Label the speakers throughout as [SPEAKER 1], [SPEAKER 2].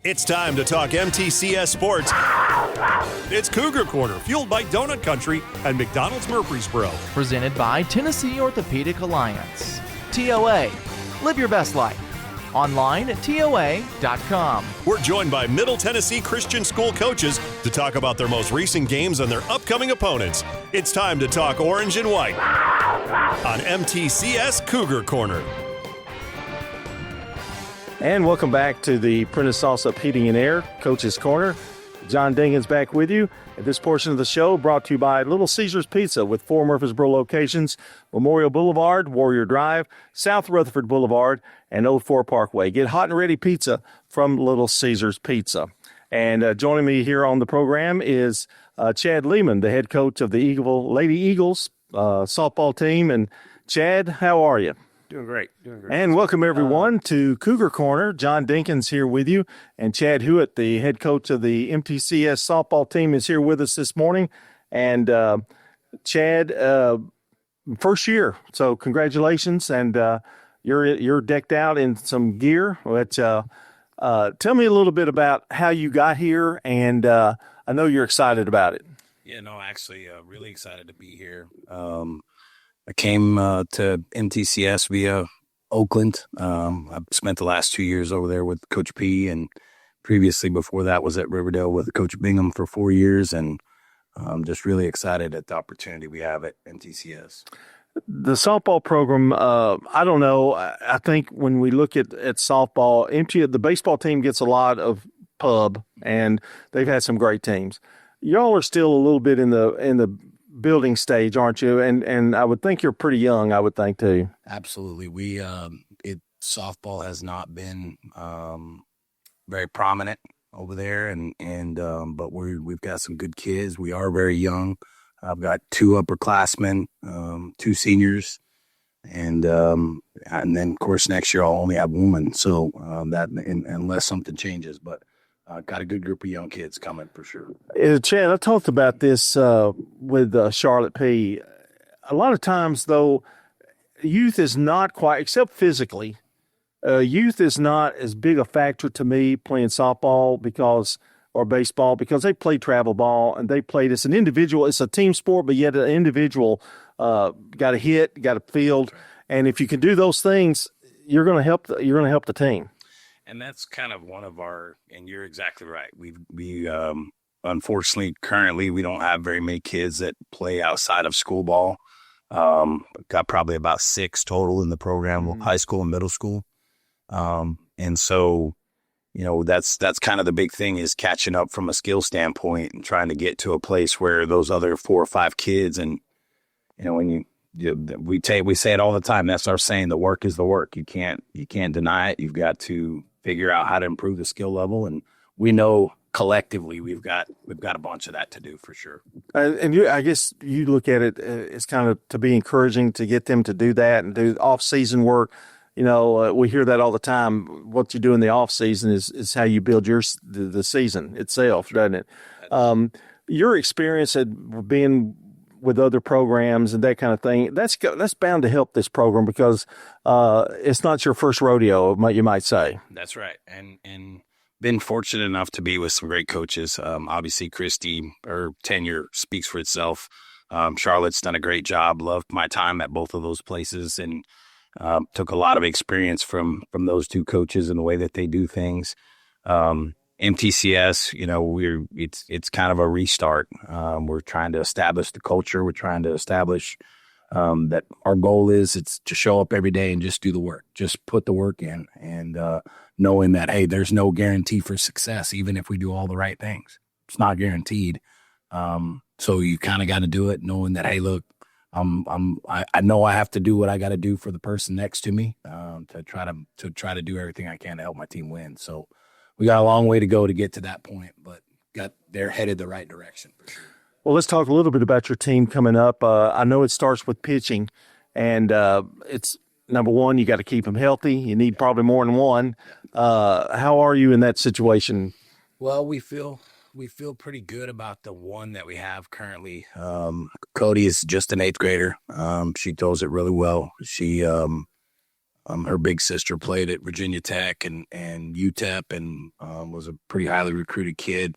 [SPEAKER 1] It's time to talk MTCS sports. It's Cougar Corner, fueled by Donut Country and McDonald's Murfreesboro.
[SPEAKER 2] Presented by Tennessee Orthopedic Alliance. TOA. Live your best life. Online at TOA.com.
[SPEAKER 1] We're joined by Middle Tennessee Christian School coaches to talk about their most recent games and their upcoming opponents. It's time to talk orange and white on MTCS Cougar Corner.
[SPEAKER 3] And welcome back to the Prentice Salsa Heating and Air Coach's Corner. John Dingens back with you. At this portion of the show brought to you by Little Caesars Pizza with 4 Murfreesboro locations: Memorial Boulevard, Warrior Drive, South Rutherford Boulevard, and Old Fort Parkway. Get hot and ready pizza from Little Caesars Pizza. And joining me here on the program is Chad Lehman, the head coach of the Lady Eagles softball team. And Chad, how are you?
[SPEAKER 4] Doing great.
[SPEAKER 3] And welcome, everyone, to Cougar Corner. John Dinkins here with you. And Chad Hewitt, the head coach of the MTCS softball team, is here with us this morning. And Chad, first year, so congratulations. And you're decked out in some gear. But tell me a little bit about how you got here, and I know you're excited about it.
[SPEAKER 4] Yeah, no, actually, really excited to be here. I came to MTCS via Oakland. I've spent the last 2 years over there with Coach P, and previously before that was at Riverdale with Coach Bingham for 4 years, and I'm just really excited at the opportunity we have at MTCS.
[SPEAKER 3] The softball program, I don't know. I think when we look at softball, the baseball team gets a lot of pub, and they've had some great teams. Y'all are still a little bit in the building stage, aren't you? And I would think you're pretty young, I would think, too.
[SPEAKER 4] Absolutely. Softball has not been very prominent over there, but we've got some good kids. We are very young. I've got 2 upperclassmen, 2 seniors, and then of course next year I'll only have women. So unless something changes, but got a good group of young kids coming for sure.
[SPEAKER 3] Chad, I talked about this with Charlotte P. A lot of times, though, youth is not quite, except physically, youth is not as big a factor to me playing softball or baseball, because they play travel ball and they play this an individual. It's a team sport, but yet an individual got a hit, got a field, and if you can do those things, you're going to help the team.
[SPEAKER 4] And that's kind of one of and you're exactly right. We unfortunately, currently, we don't have very many kids that play outside of school ball. Got probably about 6 total in the program, high school and middle school. And so, that's kind of the big thing, is catching up from a skill standpoint and trying to get to a place where those other 4 or 5 kids, and, when we say it all the time. That's our saying: the work is the work. You can't deny it. You've got to figure out how to improve the skill level, and we know collectively we've got a bunch of that to do for sure.
[SPEAKER 3] I guess you look at it as kind of to be encouraging to get them to do that and do off-season work. We hear that all the time. What you do in the off-season is how you build the season itself, doesn't it? Your experience at being with other programs and that kind of thing, that's bound to help this program, because it's not your first rodeo, you might say.
[SPEAKER 4] That's right. And been fortunate enough to be with some great coaches. Obviously, Christy, her tenure speaks for itself. Charlotte's done a great job. Loved my time at both of those places, and took a lot of experience from those 2 coaches and the way that they do things. MTCS, it's kind of a restart. We're trying to establish the culture. We're trying to establish that our goal is to show up every day and just do the work, just put the work in, and knowing that, hey, there's no guarantee for success, even if we do all the right things. It's not guaranteed. So you kind of got to do it knowing that, hey, look, I know I have to do what I got to do for the person next to me to try to do everything I can to help my team win. So we got a long way to go to get to that point, but they're headed the right direction for sure.
[SPEAKER 3] Well, let's talk a little bit about your team coming up. I know it starts with pitching, and it's number one, you got to keep them healthy. You need probably more than one. How are you in that situation?
[SPEAKER 4] Well, we feel pretty good about the one that we have currently. Cody is just an 8th grader. She throws it really well. She Her big sister played at Virginia Tech and UTEP and was a pretty highly recruited kid.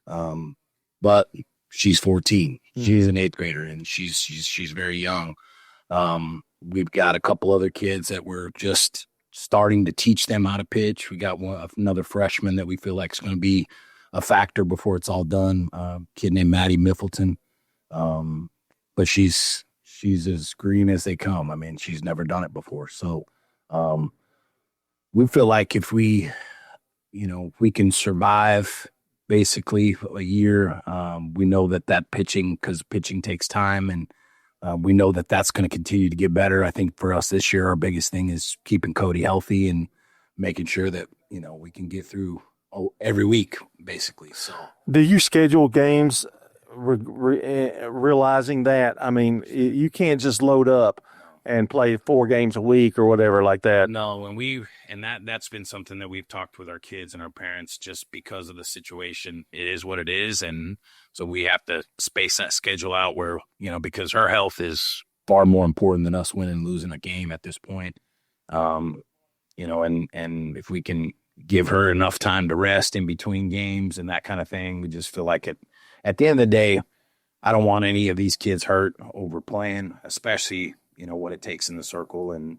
[SPEAKER 4] But she's 14. She's an 8th grader, and she's very young. We've got a couple other kids that we're just starting to teach them how to pitch. We got another freshman that we feel like is going to be a factor before it's all done. Kid named Maddie Miffleton. But she's as green as they come. I mean, she's never done it before. So we feel like if we can survive basically a year, we know that pitching, because pitching takes time, and we know that that's going to continue to get better. I think for us this year, our biggest thing is keeping Cody healthy and making sure that, we can get through every week, basically. So,
[SPEAKER 3] do you schedule games realizing that? I mean, you can't just load up and play 4 games a week or whatever like that.
[SPEAKER 4] No, and that's been something that we've talked with our kids and our parents, just because of the situation. It is what it is, and so we have to space that schedule out where, because her health is far more important than us winning and losing a game at this point. And if we can give her enough time to rest in between games and that kind of thing, we just feel like at the end of the day, I don't want any of these kids hurt over playing, especially what it takes in the circle. And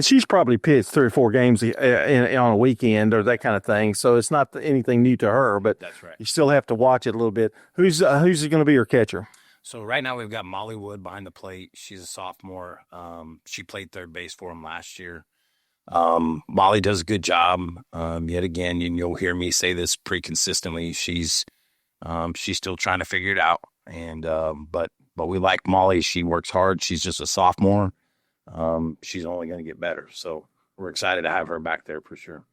[SPEAKER 3] she's probably pitched 3 or 4 games on a weekend or that kind of thing. So it's not anything new to her, but
[SPEAKER 4] that's right.
[SPEAKER 3] You still have to watch it a little bit. Who's going to be your catcher?
[SPEAKER 4] So right now we've got Molly Wood behind the plate. She's a sophomore. She played third base for him last year. Molly does a good job. Yet again, and you'll hear me say this pretty consistently. She's still trying to figure it out. And, but we like Molly. She works hard. She's just a sophomore. She's only going to get better. So we're excited to have her back there for sure.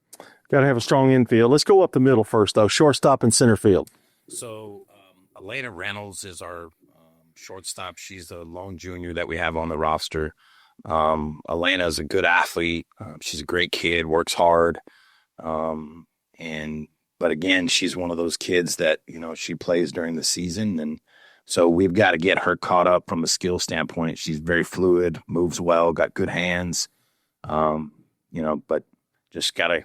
[SPEAKER 3] Got to have a strong infield. Let's go up the middle first, though. Shortstop and center field.
[SPEAKER 4] So Elena Reynolds is our shortstop. She's the lone junior that we have on the roster. Elena is a good athlete. She's a great kid, works hard. But again, she's one of those kids that, she plays during the season. And so we've got to get her caught up from a skill standpoint. She's very fluid, moves well, got good hands. But just gotta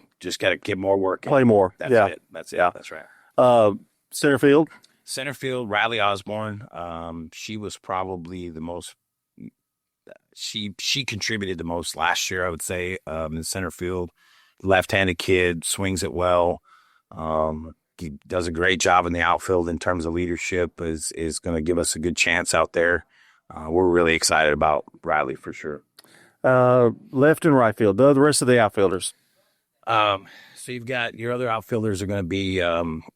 [SPEAKER 4] get more work.
[SPEAKER 3] Play more.
[SPEAKER 4] That's it. That's it.
[SPEAKER 3] Yeah.
[SPEAKER 4] That's right.
[SPEAKER 3] Center field.
[SPEAKER 4] Center field, Riley Osborne. She was probably the most. She contributed the most last year, I would say, in center field. Left-handed kid, swings it well. He does a great job in the outfield in terms of leadership. Is going to give us a good chance out there. We're really excited about Riley for sure.
[SPEAKER 3] Left and right field. The rest of the outfielders.
[SPEAKER 4] So you've got your other outfielders are going to be.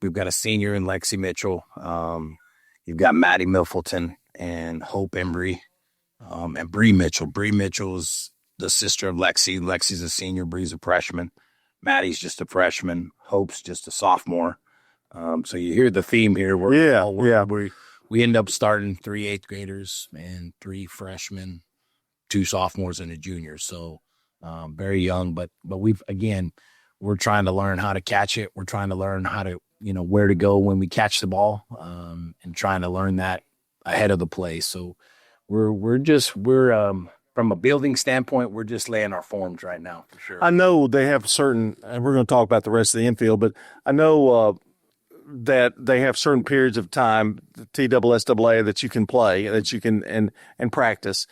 [SPEAKER 4] We've got a senior in Lexi Mitchell. You've got Maddie Miffleton and Hope Embry. And Bree Mitchell. Bree Mitchell is the sister of Lexi. Lexi's a senior. Bree's a freshman. Maddie's just a freshman. Hope's just a sophomore. So you hear the theme here. We end up starting 3 8th graders and 3 freshmen, 2 sophomores and a junior. So very young, but we're trying to learn how to catch it. We're trying to learn how to, where to go when we catch the ball, and trying to learn that ahead of the play. So we're from a building standpoint, we're just laying our forms right now for sure.
[SPEAKER 3] I know they have certain, and we're going to talk about the rest of the infield, but I know that they have certain periods of time, the TSSAA, that you can play, that you can and practice.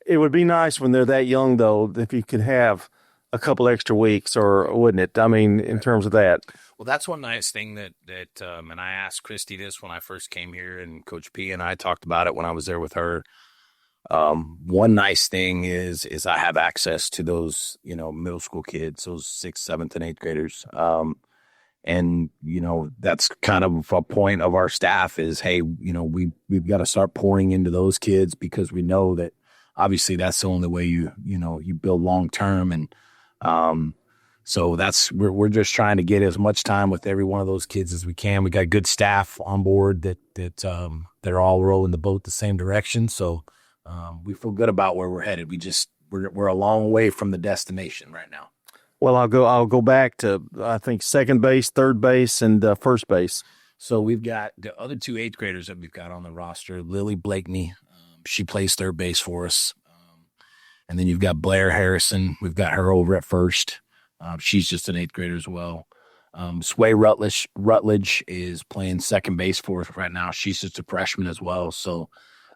[SPEAKER 3] It would be nice when they're that young, though, if you could have a couple extra weeks, or wouldn't it? I mean, in terms of that.
[SPEAKER 4] Well, that's one nice thing that and I asked Christy this when I first came here, and Coach P and I talked about it when I was there with her. One nice thing is I have access to those, middle school kids, those 6th, 7th, and 8th graders. And, that's kind of a point of our staff is, hey, we've got to start pouring into those kids, because we know that obviously that's the only way you build long term. And, so we're just trying to get as much time with every one of those kids as we can. We got good staff on board that they're all rowing the boat the same direction. So, we feel good about where we're headed. We're a long way from the destination right now.
[SPEAKER 3] Well, I'll go back to, I think, second base, third base, and first base.
[SPEAKER 4] So we've got the other 2 8th graders that we've got on the roster. Lily Blakeney, she plays third base for us.
[SPEAKER 5] And then you've got Blair Harrison. We've got her over at first. She's just an 8th grader as well. Sway Rutledge is playing second base for us right now. She's just a freshman as well. So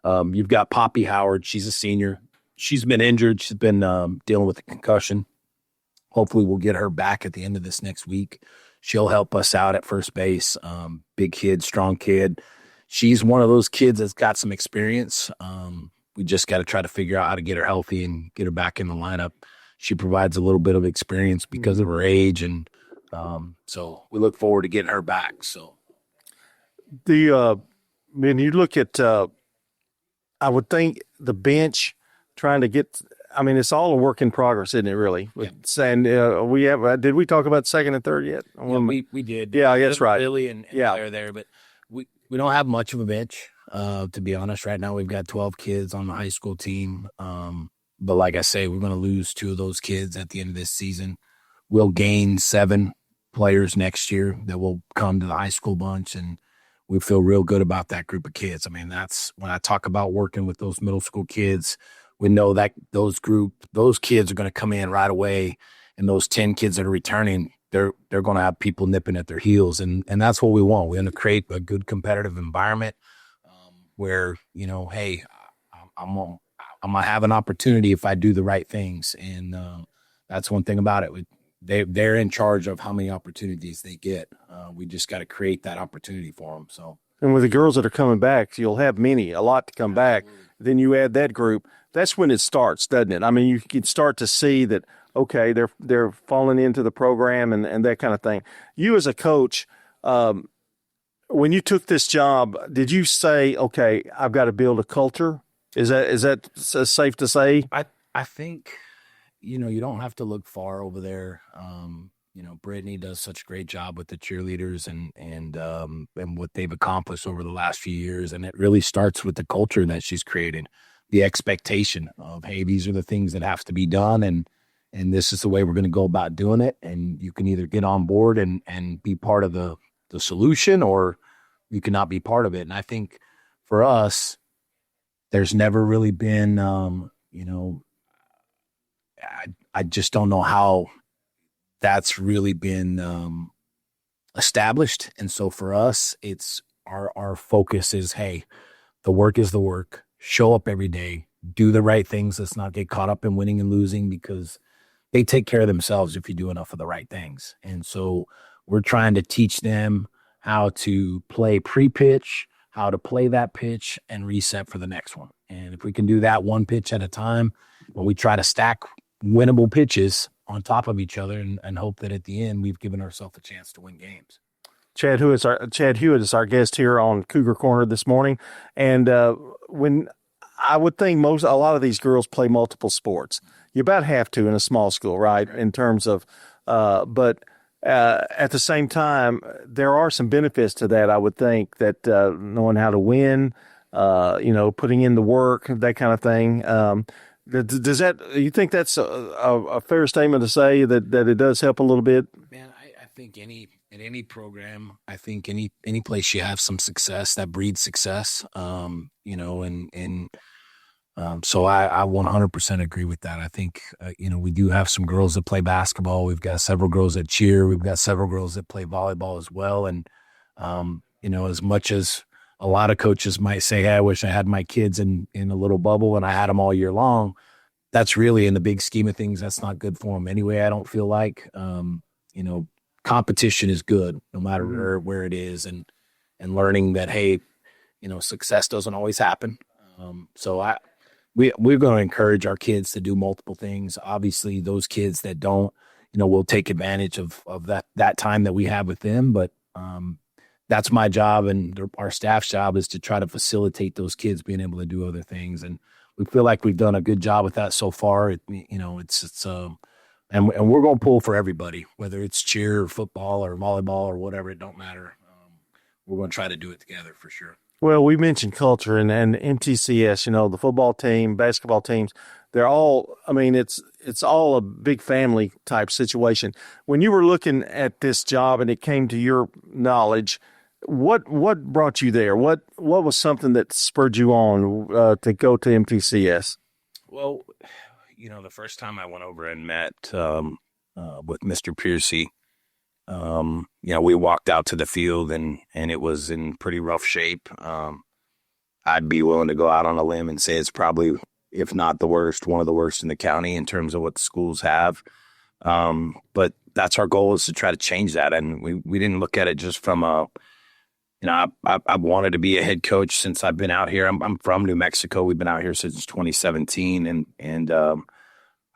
[SPEAKER 5] you've got Poppy Howard. She's a senior. She's been injured. She's been dealing with a concussion. Hopefully we'll get her back at the end of this next week. She'll help us out at first base. Big kid, strong kid. She's one of those kids that's got some experience. We just got to try to figure out how to get her healthy and get her back in the lineup. She provides a little bit of experience because of her age, and so we look forward to getting her back. So,
[SPEAKER 3] when you look at, I would think the bench trying to get. I mean, it's all a work in progress, isn't it? Really.
[SPEAKER 5] Yeah.
[SPEAKER 3] And we have. Did we talk about second and third yet?
[SPEAKER 5] Yeah, we did.
[SPEAKER 3] Yeah, that's right.
[SPEAKER 5] Billy and Blair there, but we don't have much of a bench. To be honest, right now we've got 12 kids on the high school team. But like I say, we're going to lose 2 of those kids at the end of this season. We'll gain 7 players next year that will come to the high school bunch, and we feel real good about that group of kids. I mean, that's when I talk about working with those middle school kids, we know that those kids are going to come in right away, and those 10 kids that are returning, they're going to have people nipping at their heels, and that's what we want. We want to create a good competitive environment where, hey, I'm gonna have an opportunity if I do the right things, and that's one thing about it. They're in charge of how many opportunities they get. We just got to create that opportunity for them. So,
[SPEAKER 3] and with the girls that are coming back, you'll have a lot to come back. Then you add that group. That's when it starts, doesn't it? I mean, you can start to see that. Okay, they're falling into the program and that kind of thing. You as a coach, when you took this job, did you say, okay, I've got to build a culture? Is that safe to say?
[SPEAKER 5] I think, you don't have to look far over there. Brittany does such a great job with the cheerleaders and what they've accomplished over the last few years. And it really starts with the culture that she's created, the expectation of, hey, these are the things that have to be done. And this is the way we're going to go about doing it. And you can either get on board and be part of the solution, or you cannot be part of it. And I think for us, there's never really been, I just don't know how that's really been established. And so for us, it's our focus is, hey, the work is the work. Show up every day, do the right things. Let's not get caught up in winning and losing, because they take care of themselves if you do enough of the right things. And so we're trying to teach them how to play pre-pitch, how to play that pitch and reset for the next one. And if we can do that one pitch at a time, we try to stack winnable pitches on top of each other and hope that at the end we've given ourselves a chance to win games.
[SPEAKER 3] Chad Hewitt is our guest here on Cougar Corner this morning. And when I would think a lot of these girls play multiple sports. You about have to in a small school, right? In terms of, but at the same time, there are some benefits to that. I would think that knowing how to win, putting in the work, that kind of thing. Does that? You think that's a fair statement to say that it does help a little bit?
[SPEAKER 5] Man, I think in any program, I think any place you have some success, that breeds success. So I 100% agree with that. I think, we do have some girls that play basketball. We've got several girls that cheer. We've got several girls that play volleyball as well. And, as much as a lot of coaches might say, hey, I wish I had my kids in a little bubble and I had them all year long, that's really, in the big scheme of things, that's not good for them anyway. I don't feel like, competition is good no matter where it is, and learning that, hey, success doesn't always happen. We're going to encourage our kids to do multiple things. Obviously, those kids that don't, we'll take advantage of that time that we have with them. But that's my job, and our staff's job is to try to facilitate those kids being able to do other things. And we feel like we've done a good job with that so far. And we're going to pull for everybody, whether it's cheer or football or volleyball or whatever. It don't matter. We're going to try to do it together for sure.
[SPEAKER 3] Well, we mentioned culture and MTCS, the football team, basketball teams, they're all, it's all a big family type situation. When you were looking at this job and it came to your knowledge, what brought you there? What was something that spurred you on to go to MTCS?
[SPEAKER 5] Well,
[SPEAKER 4] the first time I went over and met with Mr. Piercy, we walked out to the field and it was in pretty rough shape. I'd be willing to go out on a limb and say it's probably, if not the worst, one of the worst in the county in terms of what the schools have. But that's our goal, is to try to change that. And we didn't look at it just from I've wanted to be a head coach since I've been out here. I'm from New Mexico. We've been out here since 2017, and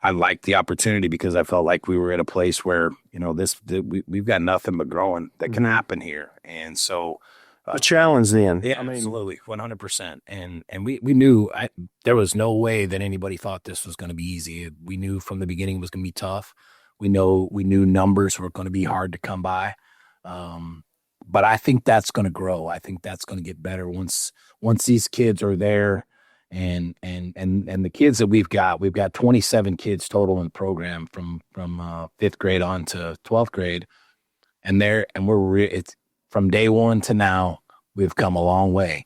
[SPEAKER 4] I liked the opportunity because I felt like we were at a place where we've got nothing but growing that can happen here, and so
[SPEAKER 3] a challenge then.
[SPEAKER 4] Yeah, absolutely, 100%. And we knew there was no way that anybody thought this was going to be easy. We knew from the beginning it was going to be tough. We knew numbers were going to be hard to come by. But I think that's going to grow. I think that's going to get better once these kids are there, and the kids that we've got 27 kids total in the program from 5th grade on to 12th grade, and it's from day one to now, we've come a long way.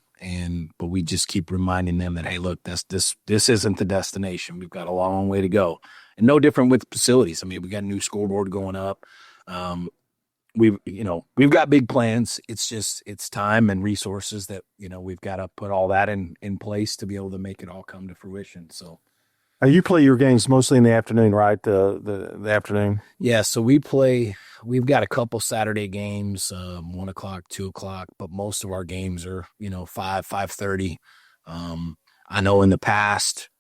[SPEAKER 4] But we just keep reminding them that, hey, look, this isn't the destination. We've got a long way to go, and no different with facilities. I mean, we got a new scoreboard going up. We've got big plans. It's time and resources that, we've got to put all that in place to be able to make it all come to fruition. So
[SPEAKER 3] you play your games mostly in the afternoon, right? The afternoon.
[SPEAKER 4] Yeah. So we've got a couple Saturday games, 1 o'clock, 2 o'clock, but most of our games are, 5:30. I know in the past,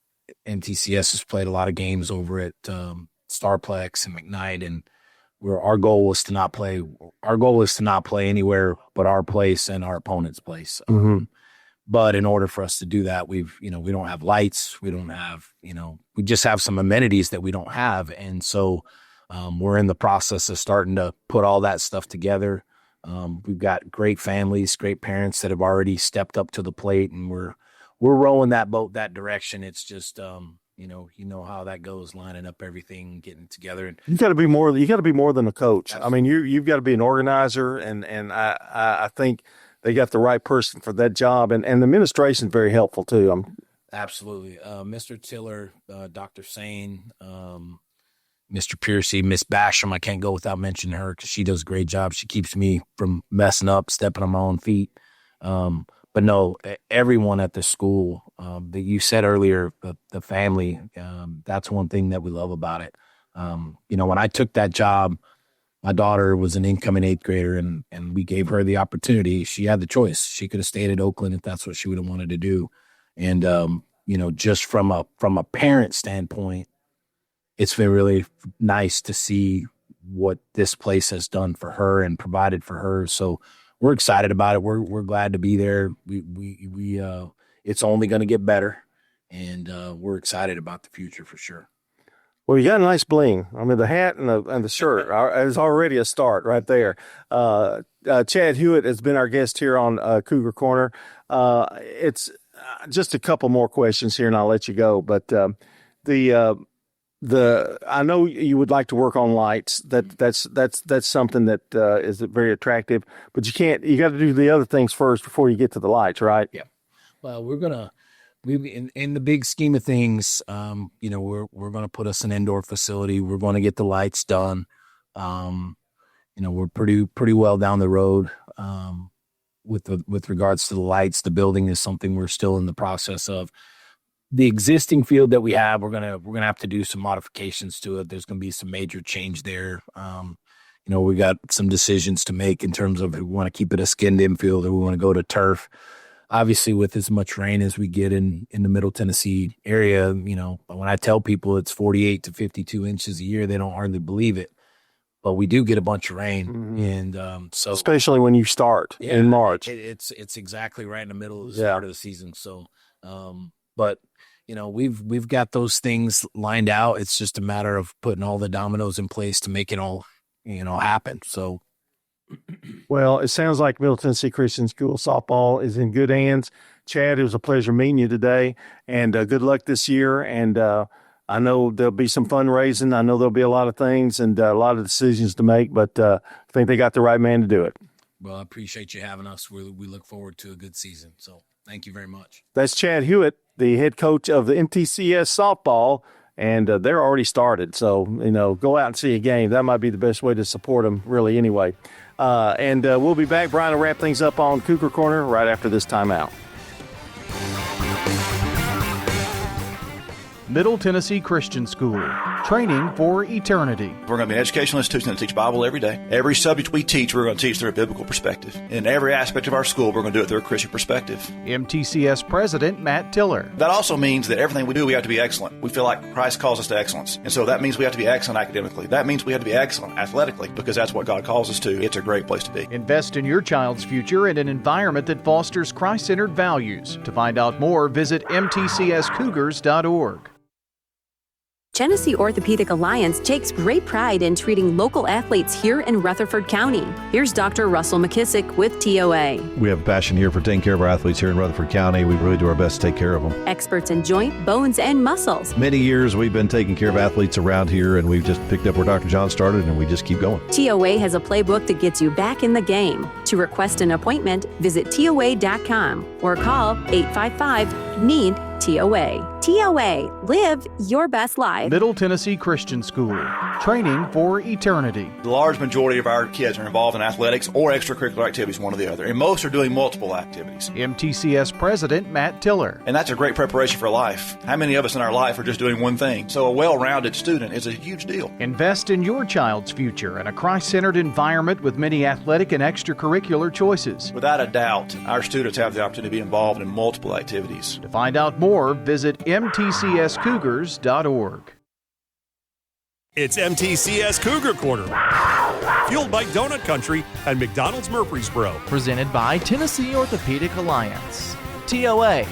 [SPEAKER 4] MTCS has played a lot of games over at Starplex and McKnight, and where our goal is to not play anywhere but our place and our opponent's place. But in order for us to do that, we don't have lights. We don't have, we just have some amenities that we don't have. And so we're in the process of starting to put all that stuff together. We've got great families, great parents that have already stepped up to the plate, and we're rowing that boat that direction. It's just, how that goes, lining up everything, getting together. And
[SPEAKER 3] you got to be more than a coach.
[SPEAKER 4] Absolutely.
[SPEAKER 3] I mean, you've got to be an organizer, and I think they got the right person for that job, and the administration is very helpful too.
[SPEAKER 4] Absolutely. Mr. Tiller, Dr. Sane, Mr. Piercy, Miss Basham, I can't go without mentioning her because she does a great job. She keeps me from messing up, stepping on my own feet. But no, everyone at the school, that you said earlier, the family, that's one thing that we love about it. When I took that job, my daughter was an incoming 8th grader, and we gave her the opportunity. She had the choice. She could have stayed at Oakland if that's what she would have wanted to do. And, just from a parent standpoint, it's been really nice to see what this place has done for her and provided for her. So we're excited about it. We're glad to be there. We it's only going to get better, and we're excited about the future for sure.
[SPEAKER 3] Well, you got a nice bling. I mean, the hat and the shirt is already a start right there. Chad Hewitt has been our guest here on Cougar Corner. It's just a couple more questions here, and I'll let you go. But I know you would like to work on lights. That's something that is very attractive. But you got to do the other things first before you get to the lights, right?
[SPEAKER 4] Yeah. Well, in the big scheme of things, we're gonna put us an indoor facility. We're going to get the lights done. We're pretty well down the road with regards to the lights. The building is something we're still in the process of. The existing field that we have, we're gonna have to do some modifications to it. There's gonna be some major change there. We got some decisions to make in terms of if we want to keep it a skinned infield or we want to go to turf. Obviously, with as much rain as we get in the Middle Tennessee area, when I tell people it's 48 to 52 inches a year, they don't hardly believe it. But we do get a bunch of rain, and so
[SPEAKER 3] especially when you start in March,
[SPEAKER 4] it's exactly right in the middle of the start of the season. So, but we've got those things lined out. It's just a matter of putting all the dominoes in place to make it all happen. So.
[SPEAKER 3] Well, it sounds like Middle Tennessee Christian School softball is in good hands. Chad, it was a pleasure meeting you today, and good luck this year. And I know there'll be some fundraising. I know there'll be a lot of things and a lot of decisions to make, but I think they got the right man to do it.
[SPEAKER 4] Well, I appreciate you having us. We look forward to a good season. So thank you very much.
[SPEAKER 3] That's Chad Hewitt, the head coach of the MTCS softball and they're already started. So, go out and see a game. That might be the best way to support them, really, anyway. And we'll be back. Brian will wrap things up on Cougar Corner right after this timeout.
[SPEAKER 2] Middle Tennessee Christian School, training for eternity.
[SPEAKER 6] We're going to be an educational institution that teach Bible every day. Every subject we teach, we're going to teach through a biblical perspective. In every aspect of our school, we're going to do it through a Christian perspective.
[SPEAKER 2] MTCS President Matt Tiller.
[SPEAKER 6] That also means that everything we do, we have to be excellent. We feel like Christ calls us to excellence. And so that means we have to be excellent academically. That means we have to be excellent athletically, because that's what God calls us to. It's a great place to be.
[SPEAKER 2] Invest in your child's future in an environment that fosters Christ-centered values. To find out more, visit mtcscougars.org.
[SPEAKER 7] Genesee Orthopedic Alliance takes great pride in treating local athletes here in Rutherford County. Here's Dr. Russell McKissick with TOA.
[SPEAKER 8] We have a passion here for taking care of our athletes here in Rutherford County. We really do our best to take care of them.
[SPEAKER 7] Experts in joint, bones, and muscles.
[SPEAKER 8] Many years we've been taking care of athletes around here, and we've just picked up where Dr. John started, and we just keep going.
[SPEAKER 7] TOA has a playbook that gets you back in the game. To request an appointment, visit TOA.com or call 855-NEED-TOA. TOA, live your best life.
[SPEAKER 2] Middle Tennessee Christian School, training for eternity.
[SPEAKER 6] The large majority of our kids are involved in athletics or extracurricular activities, one or the other, and most are doing multiple activities.
[SPEAKER 2] MTCS President Matt Tiller.
[SPEAKER 6] And that's a great preparation for life. How many of us in our life are just doing one thing? So a well-rounded student is a huge deal.
[SPEAKER 2] Invest in your child's future in a Christ-centered environment with many athletic and extracurricular choices.
[SPEAKER 6] Without a doubt, our students have the opportunity to be involved in multiple activities.
[SPEAKER 2] To find out more, visit mtcscougars.org.
[SPEAKER 1] It's MTCS Cougar Corner, fueled by Donut Country and McDonald's Murfreesboro.
[SPEAKER 2] Presented by Tennessee Orthopedic Alliance. TOA,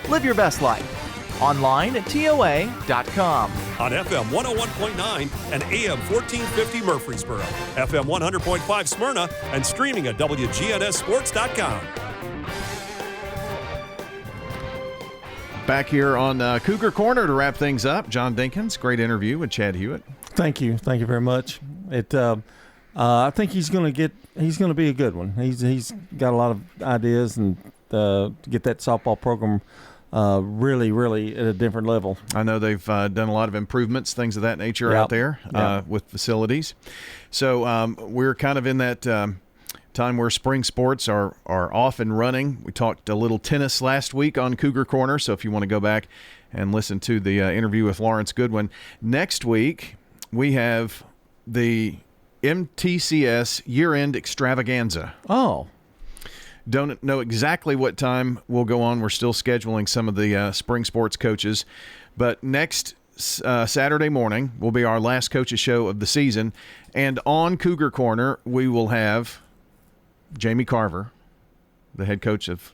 [SPEAKER 2] live your best life. Online at TOA.com.
[SPEAKER 1] On FM 101.9 and AM 1450 Murfreesboro, FM 100.5 Smyrna, and streaming at WGNSSports.com.
[SPEAKER 9] Back here on Cougar Corner to wrap things up. John Dinkins, great interview with Chad Hewitt.
[SPEAKER 3] Thank you very much. I think he's going to be a good one. He's got a lot of ideas and to get that softball program really at a different level.
[SPEAKER 9] I know they've done a lot of improvements, things of that nature out there with facilities. So we're kind of in that time where spring sports are off and running. We talked a little tennis last week on Cougar Corner, so if you want to go back and listen to the interview with Lawrence Goodwin. Next week, we have the MTCS year-end extravaganza.
[SPEAKER 3] Oh.
[SPEAKER 9] Don't know exactly what time we'll go on. We're still scheduling some of the spring sports coaches. But next Saturday morning will be our last coaches show of the season. And on Cougar Corner, we will have Jamie Carver, the head coach of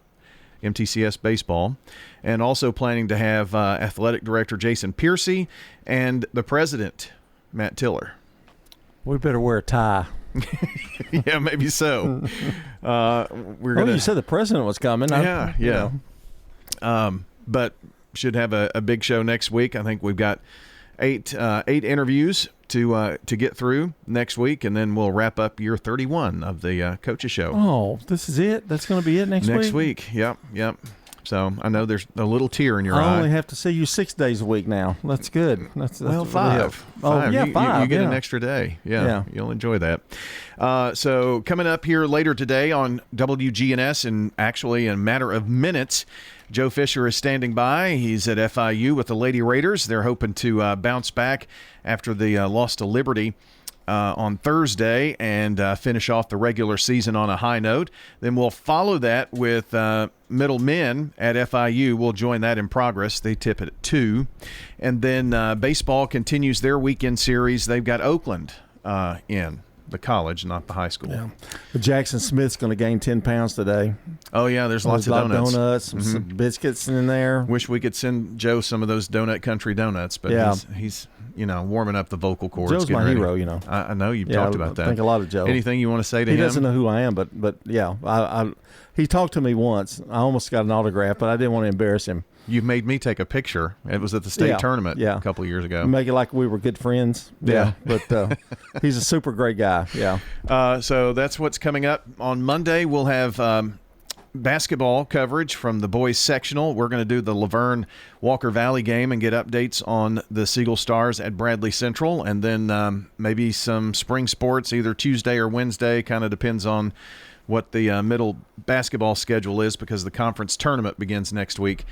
[SPEAKER 9] MTCS baseball, and also planning to have athletic director Jason Piercy and the president, Matt Tiller.
[SPEAKER 3] We better wear a tie.
[SPEAKER 9] Yeah, maybe so. You
[SPEAKER 3] said the president was coming.
[SPEAKER 9] Yeah. But should have a big show next week. I think we've got eight interviews to get through next week, and then we'll wrap up year 31 of the Coaches Show.
[SPEAKER 3] Oh, this is it? That's going to be it next week?
[SPEAKER 9] Next week, yep. So I know there's a little tear in your eye.
[SPEAKER 3] I only have to see you 6 days a week now. That's good. That's
[SPEAKER 9] well, five.
[SPEAKER 3] Oh, yeah, five.
[SPEAKER 9] You get an extra day. Yeah, you'll enjoy that. So coming up here later today on WGNS, and actually in a matter of minutes, Joe Fisher is standing by. He's at FIU with the Lady Raiders. They're hoping to bounce back after the loss to Liberty on Thursday and finish off the regular season on a high note. Then we'll follow that with Middle Men at FIU. We'll join that in progress. They tip it at 2. And then baseball continues their weekend series. They've got Oakland in the college, not the high school. Yeah.
[SPEAKER 3] Jackson Smith's going to gain 10 pounds today.
[SPEAKER 9] Oh, yeah, there's lots of donuts.
[SPEAKER 3] Some biscuits in there.
[SPEAKER 9] Wish we could send Joe some of those Donut Country donuts, but he's warming up the vocal cords.
[SPEAKER 3] Joe's my hero,
[SPEAKER 9] I know you've talked about that.
[SPEAKER 3] I think a lot of Joe.
[SPEAKER 9] Anything you want to say to him?
[SPEAKER 3] He doesn't know who I am, but yeah, he talked to me once. I almost got an autograph, but I didn't want to embarrass him.
[SPEAKER 9] You made me take a picture. It was at the state tournament a couple of years ago.
[SPEAKER 3] Make it like we were good friends. Yeah. But he's a super great guy. Yeah.
[SPEAKER 9] So that's what's coming up. On Monday, we'll have basketball coverage from the boys sectional. We're going to do the Laverne Walker Valley game and get updates on the Siegel Stars at Bradley Central, and then maybe some spring sports either Tuesday or Wednesday. Kind of depends on what the middle basketball schedule is, because the conference tournament begins next week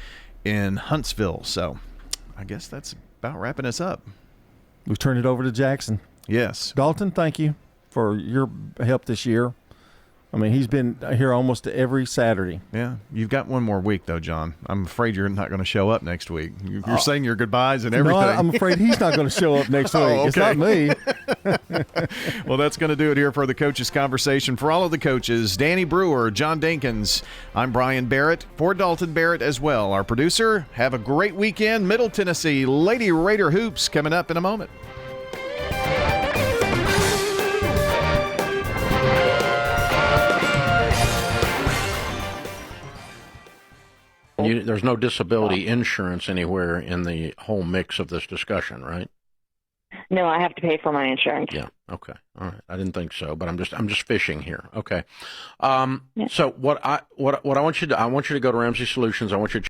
[SPEAKER 9] in Huntsville. So I guess that's about wrapping us up.
[SPEAKER 3] We've turned it over to Jackson.
[SPEAKER 9] Yes.
[SPEAKER 3] Dalton, thank you for your help this year. I mean, he's been here almost every Saturday.
[SPEAKER 9] Yeah. You've got one more week, though, John. I'm afraid you're not going to show up next week. You're saying your goodbyes and everything.
[SPEAKER 3] No, I'm afraid he's not going to show up next week.
[SPEAKER 9] Okay.
[SPEAKER 3] It's not me.
[SPEAKER 9] Well, that's going to do it here for the Coaches Conversation. For all of the coaches, Danny Brewer, John Dinkins, I'm Brian Barrett, for Dalton Barrett as well. Our producer, have a great weekend. Middle Tennessee Lady Raider Hoops coming up in a moment.
[SPEAKER 10] There's no disability insurance anywhere in the whole mix of this discussion, right?
[SPEAKER 11] No, I have to pay for my insurance.
[SPEAKER 10] Yeah. Okay. All right. I didn't think so, but I'm just fishing here. Okay. So what I want you to go to Ramsey Solutions. I want you to